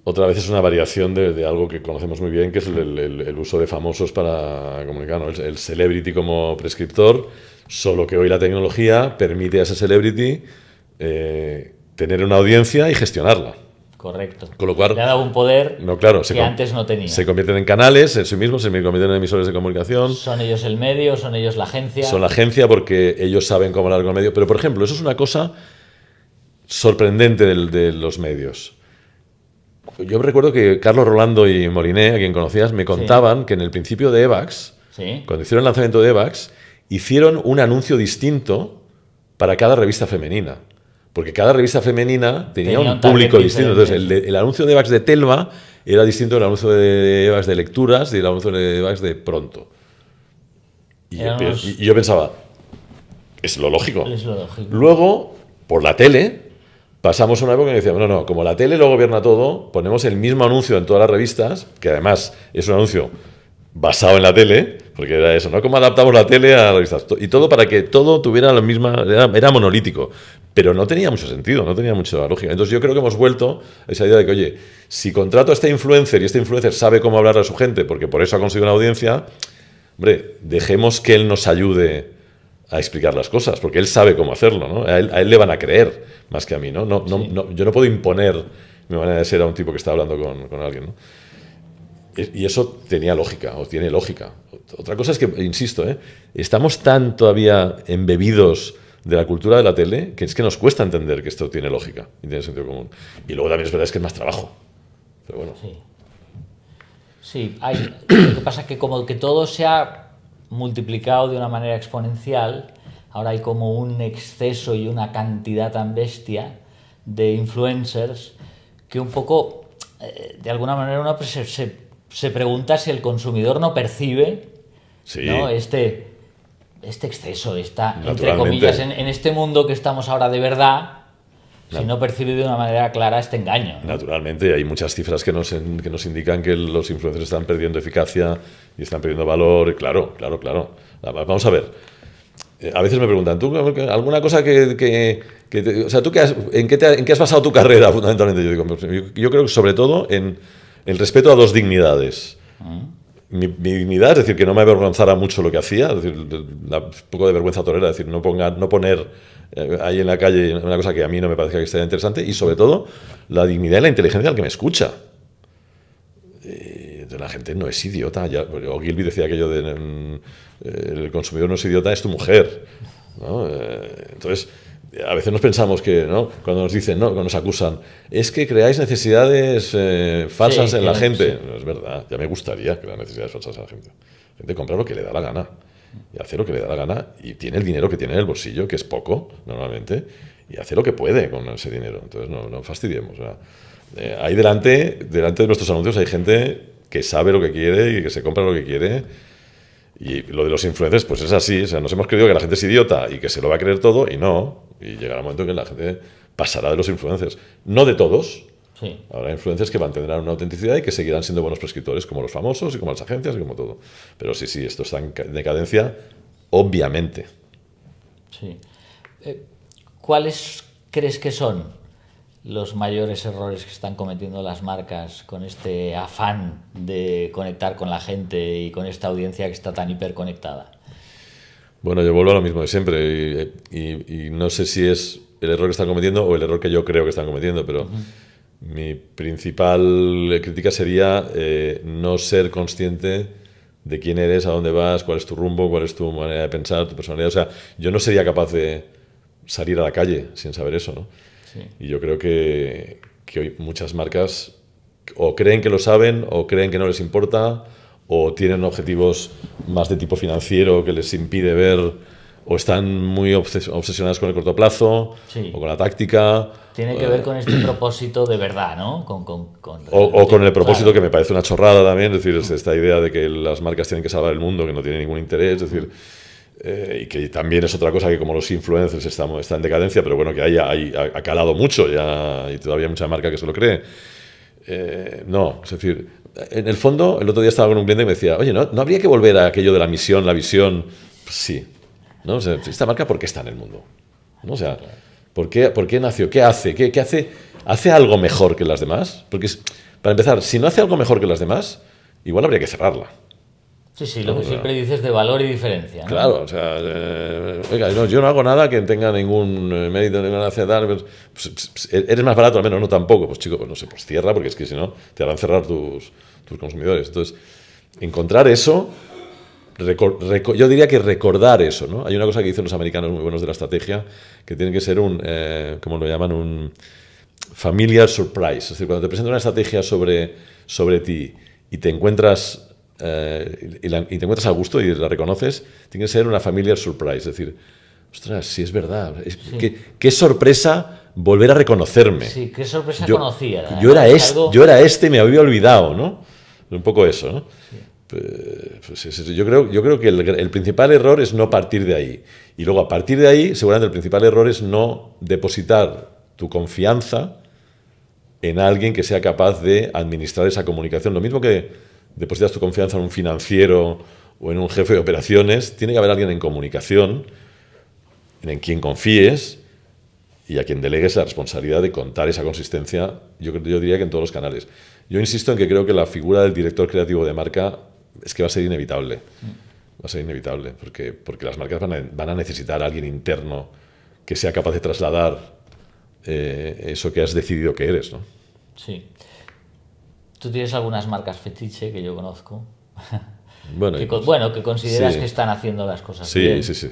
otra vez es una variación de algo que conocemos muy bien, que es el uso de famosos para comunicar, ¿no? El celebrity como prescriptor, solo que hoy la tecnología permite a ese celebrity tener una audiencia y gestionarla. Correcto. Con lo cual, le ha dado un poder que antes no tenía. Se convierten en canales en sí mismos, se convierten en emisores de comunicación. Son ellos el medio, son ellos la agencia. Son la agencia porque ellos saben cómo hablar con el medio. Pero, por ejemplo, eso es una cosa sorprendente de los medios. Yo recuerdo que Carlos Rolando y Moliné, a quien conocías, me contaban que en el principio de Evax, cuando hicieron el lanzamiento de Evax, hicieron un anuncio distinto para cada revista femenina. Porque cada revista femenina tenía un público distinto. Entonces, el anuncio de Evax de Telva era distinto del anuncio de Evax de lecturas y el anuncio de Evax de Pronto. Y yo pensaba, es lo lógico. Es lo lógico. Luego, por la tele, pasamos a una época en que decíamos, no, como la tele lo gobierna todo, ponemos el mismo anuncio en todas las revistas, que además es un anuncio basado en la tele, porque era eso, ¿no? Cómo adaptamos la tele a las revistas. Y todo para que todo tuviera la misma... Era monolítico. Pero no tenía mucho sentido, no tenía mucha lógica. Entonces yo creo que hemos vuelto a esa idea de que, oye, si contrato a este influencer y este influencer sabe cómo hablar a su gente, porque por eso ha conseguido una audiencia, hombre, dejemos que él nos ayude a explicar las cosas, porque él sabe cómo hacerlo, ¿no? A él le van a creer más que a mí, ¿no? Yo no puedo imponer mi manera de ser a un tipo que está hablando con alguien, ¿no? Y eso tenía lógica, o tiene lógica. Otra cosa es que, insisto, estamos tan todavía embebidos de la cultura de la tele que es que nos cuesta entender que esto tiene lógica y tiene sentido común. Y luego también es verdad que es más trabajo. Pero bueno. Sí, lo que pasa es que como que todo se ha multiplicado de una manera exponencial, ahora hay como un exceso y una cantidad tan bestia de influencers que un poco, de alguna manera, uno se pregunta si el consumidor no percibe, ¿no? este exceso, entre comillas, en este mundo que estamos ahora de verdad, si no percibe de una manera clara este engaño, ¿no? Naturalmente, hay muchas cifras que nos indican que los influencers están perdiendo eficacia y están perdiendo valor. Claro. Vamos a ver. A veces me preguntan, ¿tú alguna cosa o sea, ¿tú en qué has basado tu carrera fundamentalmente? Yo digo, yo creo que sobre todo en el respeto a dos dignidades. Mi dignidad, es decir, que no me avergonzara mucho lo que hacía, es decir, un poco de vergüenza torera, es decir, no poner ahí en la calle una cosa que a mí no me parezca que esté interesante, y sobre todo la dignidad y la inteligencia del que me escucha. La gente no es idiota. Ogilvy decía aquello de el consumidor no es idiota, es tu mujer, ¿no? Entonces, a veces nos pensamos que, ¿no? Cuando nos dicen, ¿no? Cuando nos acusan, es que creáis necesidades falsas en la gente. Sí. No es verdad, ya me gustaría crear necesidades falsas en la gente. La gente compra lo que le da la gana y hace lo que le da la gana y tiene el dinero que tiene en el bolsillo, que es poco normalmente, y hace lo que puede con ese dinero. Entonces no fastidiemos. Ahí delante de nuestros anuncios hay gente que sabe lo que quiere y que se compra lo que quiere. Y lo de los influencers, pues es así. O sea, nos hemos creído que la gente es idiota y que se lo va a creer todo, y no. Y llegará un momento en que la gente pasará de los influencers. No de todos. Sí. Habrá influencers que mantendrán una autenticidad y que seguirán siendo buenos prescriptores, como los famosos y como las agencias y como todo. Pero sí, esto está en decadencia, obviamente. Sí. ¿Cuáles crees que son los mayores errores que están cometiendo las marcas con este afán de conectar con la gente y con esta audiencia que está tan hiperconectada? Bueno, yo vuelvo a lo mismo de siempre y no sé si es el error que están cometiendo o el error que yo creo que están cometiendo, pero mi principal crítica sería no ser consciente de quién eres, a dónde vas, cuál es tu rumbo, cuál es tu manera de pensar, tu personalidad. O sea, yo no sería capaz de salir a la calle sin saber eso, ¿no? Sí. Y yo creo que hoy muchas marcas o creen que lo saben o creen que no les importa o tienen objetivos más de tipo financiero que les impide ver o están muy obsesionadas con el corto plazo o con la táctica. Tiene que ver con este propósito de verdad, ¿no? Con el propósito, claro, que me parece una chorrada también, es decir, esta idea de que las marcas tienen que salvar el mundo, que no tiene ningún interés, es decir... y que también es otra cosa que como los influencers está en decadencia, pero bueno, que ha calado mucho ya y todavía hay mucha marca que se lo cree. No, es decir, en el fondo, el otro día estaba con un cliente que me decía, oye, ¿no habría que volver a aquello de la misión, la visión? Pues sí, ¿no? O sea, esta marca, ¿por qué está en el mundo? ¿No? O sea, ¿Por qué nació? ¿Qué hace? ¿Qué hace? ¿Hace algo mejor que las demás? Porque, para empezar, si no hace algo mejor que las demás, igual habría que cerrarla. Sí, lo que siempre dices de valor y diferencia, ¿no? Claro, o sea, oiga, yo no hago nada que tenga ningún mérito, ninguna tal, pues, eres más barato, al menos no tampoco. Pues chico, pues no sé, pues cierra, porque es que si no, te harán cerrar tus consumidores. Entonces, encontrar eso, yo diría que recordar eso, ¿no? Hay una cosa que dicen los americanos muy buenos de la estrategia, que tiene que ser ¿cómo lo llaman? Un familiar surprise. Es decir, cuando te presentan una estrategia sobre ti y te encuentras... y te encuentras a gusto y la reconoces, tiene que ser una familiar surprise. Es decir, ostras, sí es verdad. Sí. Qué sorpresa volver a reconocerme. Sí, qué sorpresa conocida. Yo era este y me había olvidado, ¿no? Un poco eso, ¿no? Sí. Pues yo creo que el principal error es no partir de ahí. Y luego, a partir de ahí, seguramente el principal error es no depositar tu confianza en alguien que sea capaz de administrar esa comunicación. Lo mismo que depositas tu confianza en un financiero o en un jefe de operaciones, tiene que haber alguien en comunicación en quien confíes y a quien delegues la responsabilidad de contar esa consistencia, yo diría que en todos los canales. Yo insisto en que creo que la figura del director creativo de marca es que va a ser inevitable. Va a ser inevitable, porque las marcas van a necesitar a alguien interno que sea capaz de trasladar eso que has decidido que eres, ¿no? Sí. Tú tienes algunas marcas fetiche que yo conozco. Bueno, que consideras sí, que están haciendo las cosas bien. Sí.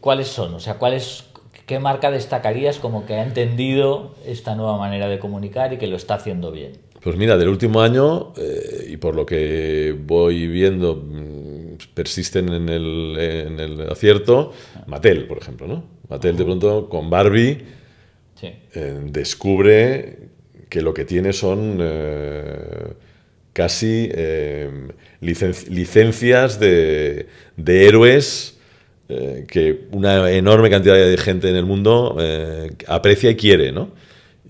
¿Cuáles son? O sea, ¿qué marca destacarías como que ha entendido esta nueva manera de comunicar y que lo está haciendo bien? Pues mira, del último año, y por lo que voy viendo, persisten en el acierto, Mattel, por ejemplo, ¿no? Mattel de pronto con Barbie descubre que lo que tiene son casi licencias de héroes que una enorme cantidad de gente en el mundo aprecia y quiere, ¿no?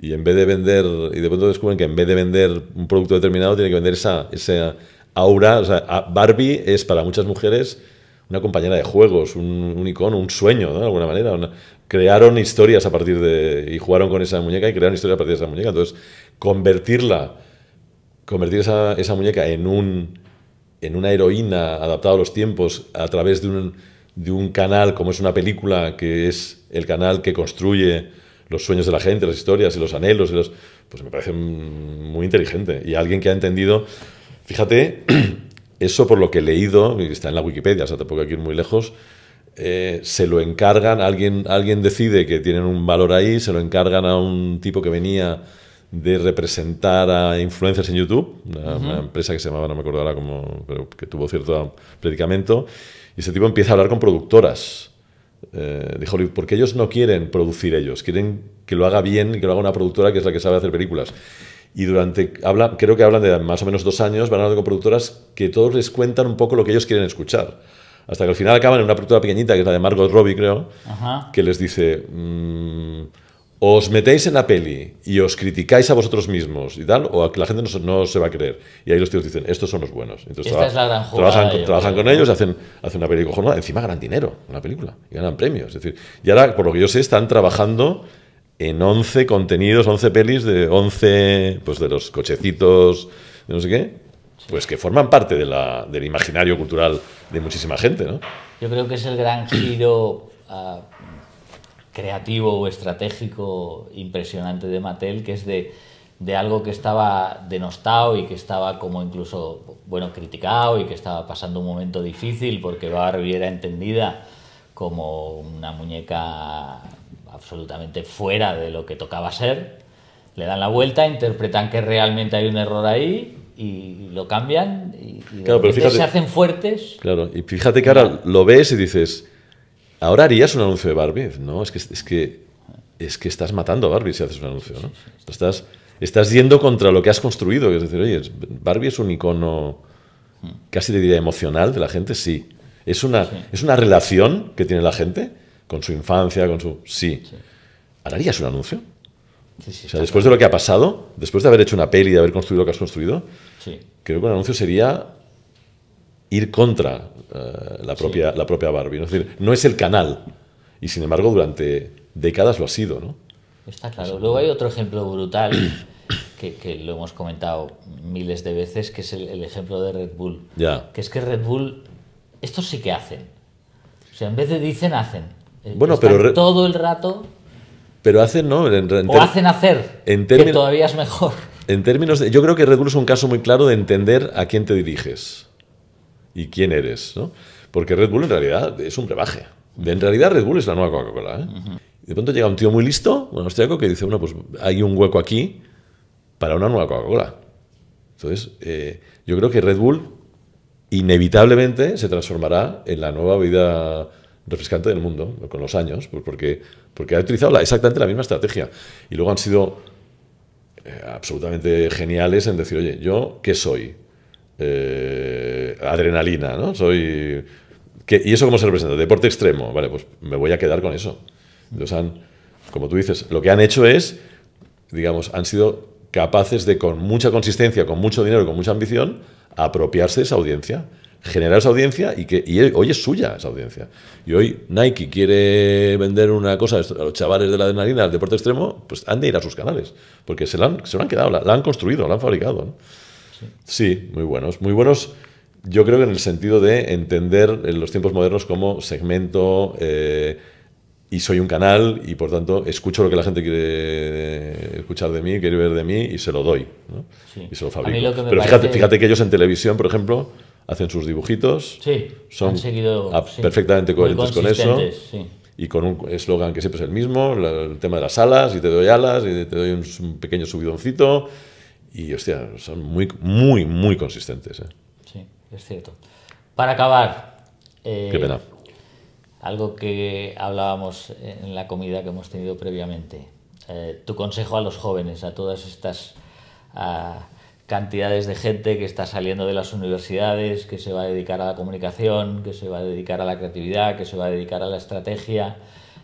Y en vez de vender, y de pronto descubren que en vez de vender un producto determinado, tiene que vender esa aura. O sea, Barbie es para muchas mujeres una compañera de juegos, un icono, un sueño, ¿no? De alguna manera. Crearon historias a partir y jugaron con esa muñeca y crearon historias a partir de esa muñeca. Entonces, convertir esa muñeca en una heroína adaptada a los tiempos a través de un canal, como es una película, que es el canal que construye los sueños de la gente, las historias y los anhelos, pues me parece muy inteligente. Y alguien que ha entendido, fíjate, eso por lo que he leído, y está en la Wikipedia, o sea, tampoco hay que ir muy lejos, se lo encargan, alguien decide que tienen un valor ahí, se lo encargan a un tipo que venía de representar a influencers en YouTube, una empresa que se llamaba, no me acuerdo ahora cómo, pero que tuvo cierto predicamento, y ese tipo empieza a hablar con productoras de Hollywood, porque ellos no quieren producir ellos, quieren que lo haga bien y que lo haga una productora que es la que sabe hacer películas. Y creo que hablan de más o menos 2 años, van hablando con productoras que todos les cuentan un poco lo que ellos quieren escuchar. Hasta que al final acaban en una productora pequeñita, que es la de Margot Robbie, creo, que les dice, os metéis en la peli y os criticáis a vosotros mismos y tal, o a que la gente no se va a creer. Y ahí los tíos dicen, estos son los buenos. Entonces Esta es la gran jugada trabajan con ellos, hacen una peli cojonuda, encima ganan dinero con la película, y ganan premios. Es decir, y ahora, por lo que yo sé, están trabajando en 11 contenidos, 11 pelis de 11, pues de los cochecitos, de no sé qué, pues que forman parte del imaginario cultural de muchísima gente, ¿no? Yo creo que es el gran giro creativo o estratégico impresionante de Mattel, que es de algo que estaba denostado y que estaba como incluso, criticado y que estaba pasando un momento difícil porque Barbie era entendida como una muñeca absolutamente fuera de lo que tocaba ser. Le dan la vuelta, interpretan que realmente hay un error ahí y lo cambian y claro, pero fíjate, se hacen fuertes. Claro, y fíjate que ahora lo ves y dices, ¿ahora harías un anuncio de Barbie? No, es que estás matando a Barbie si haces un anuncio, ¿no? Estás yendo contra lo que has construido. Es decir, oye, Barbie es un icono casi te diría emocional de la gente, sí. Es una relación que tiene la gente con su infancia, con su... Sí. ¿Ahora harías un anuncio? Sí, o sea, después de lo que ha pasado, después de haber hecho una peli, de haber construido lo que has construido, creo que un anuncio sería ir contra la propia Barbie, ¿no? Es decir, no es el canal. Y sin embargo, durante décadas lo ha sido, ¿no? Está claro. Luego hay otro ejemplo brutal que lo hemos comentado miles de veces, que es el ejemplo de Red Bull. Ya. Que es que Red Bull, estos sí que hacen. O sea, en vez de dicen, hacen. Bueno, están pero todo el rato... Pero hacen, ¿no? O hacen hacer, que todavía es mejor. En términos de, yo creo que Red Bull es un caso muy claro de entender a quién te diriges y quién eres, ¿no? Porque Red Bull en realidad es un brebaje. En realidad Red Bull es la nueva Coca-Cola, ¿eh? De pronto llega un tío muy listo, un austriaco, que dice, bueno, pues hay un hueco aquí para una nueva Coca-Cola. Entonces, yo creo que Red Bull inevitablemente se transformará en la nueva bebida refrescante del mundo con los años, porque ha utilizado exactamente la misma estrategia. Y luego han sido absolutamente geniales en decir, oye, ¿yo qué soy? Adrenalina, ¿no? Soy... ¿Y eso cómo se representa? Deporte extremo. Vale, pues me voy a quedar con eso. Entonces como tú dices, lo que han hecho es, digamos, han sido capaces de, con mucha consistencia, con mucho dinero, con mucha ambición, apropiarse de esa audiencia, generar esa audiencia y hoy es suya esa audiencia. Y hoy Nike quiere vender una cosa a los chavales de la adrenalina, al deporte extremo, pues han de ir a sus canales, porque se lo han quedado, la han construido, la han fabricado, ¿no? Sí, muy buenos. Muy buenos, yo creo que en el sentido de entender en los tiempos modernos como segmento, y soy un canal y por tanto escucho lo que la gente quiere escuchar de mí, quiere ver de mí y se lo doy, ¿no? Sí. Y se lo fabrico. Pero fíjate que ellos en televisión, por ejemplo, hacen sus dibujitos, sí, son perfectamente coherentes con eso, sí. Y con un eslogan que siempre es el mismo, el tema de las alas, y te doy alas, y te doy un pequeño subidoncito, y hostia, son muy, muy, muy consistentes, ¿eh? Sí, es cierto. Para acabar, qué pena. Algo que hablábamos en la comida que hemos tenido previamente. Tu consejo a los jóvenes, a todas estas cantidades de gente que está saliendo de las universidades, que se va a dedicar a la comunicación, que se va a dedicar a la creatividad, que se va a dedicar a la estrategia,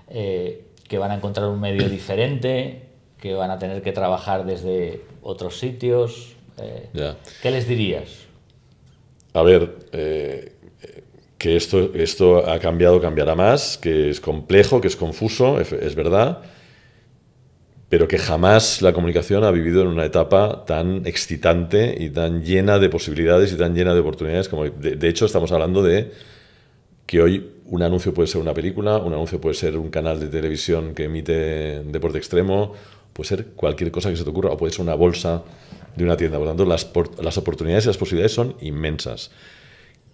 que van a encontrar un medio diferente, que van a tener que trabajar desde otros sitios. ¿Qué les dirías? A ver... que esto ha cambiado, cambiará más, que es complejo, que es confuso, es verdad, pero que jamás la comunicación ha vivido en una etapa tan excitante y tan llena de posibilidades y tan llena de oportunidades como... De hecho, estamos hablando de que hoy un anuncio puede ser una película, un anuncio puede ser un canal de televisión que emite deporte extremo, puede ser cualquier cosa que se te ocurra, o puede ser una bolsa de una tienda. Por lo tanto, las oportunidades y las posibilidades son inmensas.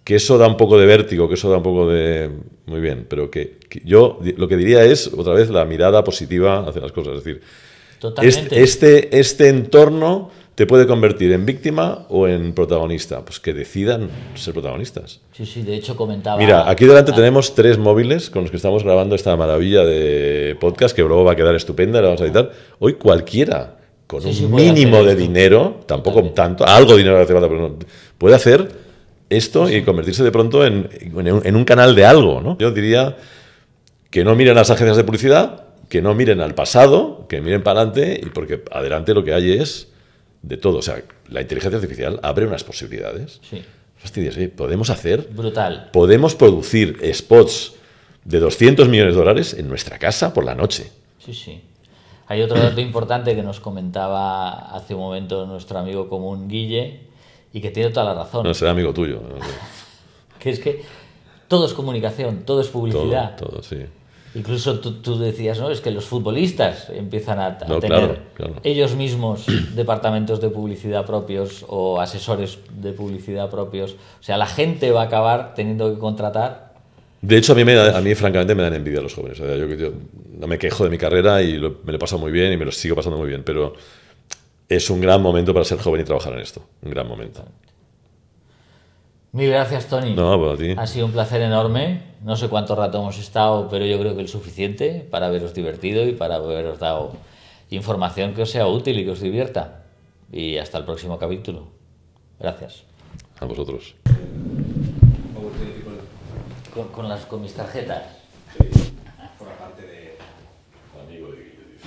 Que eso da un poco de vértigo, que eso da un poco de... Muy bien, pero que yo lo que diría es, otra vez, la mirada positiva hacia las cosas. Es decir, este entorno te puede convertir en víctima o en protagonista. Pues que decidan ser protagonistas. Sí, sí, de hecho comentaba... Mira, aquí delante tenemos 3 móviles con los que estamos grabando esta maravilla de podcast, que luego va a quedar estupenda, la vamos a editar. Hoy cualquiera, con un mínimo de dinero, tampoco tanto, algo de dinero hace falta, pero no, puede hacer... esto y convertirse de pronto en un canal de algo, ¿no? Yo diría que no miren a las agencias de publicidad, que no miren al pasado, que miren para adelante, y porque adelante lo que hay es de todo. O sea, la inteligencia artificial abre unas posibilidades. Sí. Fastidias, ¿eh? Podemos hacer... Brutal. Podemos producir spots de $200 millones en nuestra casa por la noche. Sí, sí. Hay otro dato importante que nos comentaba hace un momento nuestro amigo común Guille, y que tiene toda la razón. No será amigo tuyo. No sé. Que es que todo es comunicación, todo es publicidad. Todo, sí. Incluso tú decías, ¿no? Es que los futbolistas empiezan a tener ellos mismos departamentos de publicidad propios o asesores de publicidad propios. O sea, la gente va a acabar teniendo que contratar. De hecho, a mí francamente me dan envidia los jóvenes. O sea, yo no me quejo de mi carrera y me lo he pasado muy bien y me lo sigo pasando muy bien, pero... es un gran momento para ser joven y trabajar en esto. Un gran momento. Mil gracias, Tony. No, pues a ti. Ha sido un placer enorme. No sé cuánto rato hemos estado, pero yo creo que el suficiente para haberos divertido y para haberos dado información que os sea útil y que os divierta. Y hasta el próximo capítulo. Gracias. A vosotros. Con mis tarjetas. Sí. Por la parte de... amigo de Guillermo.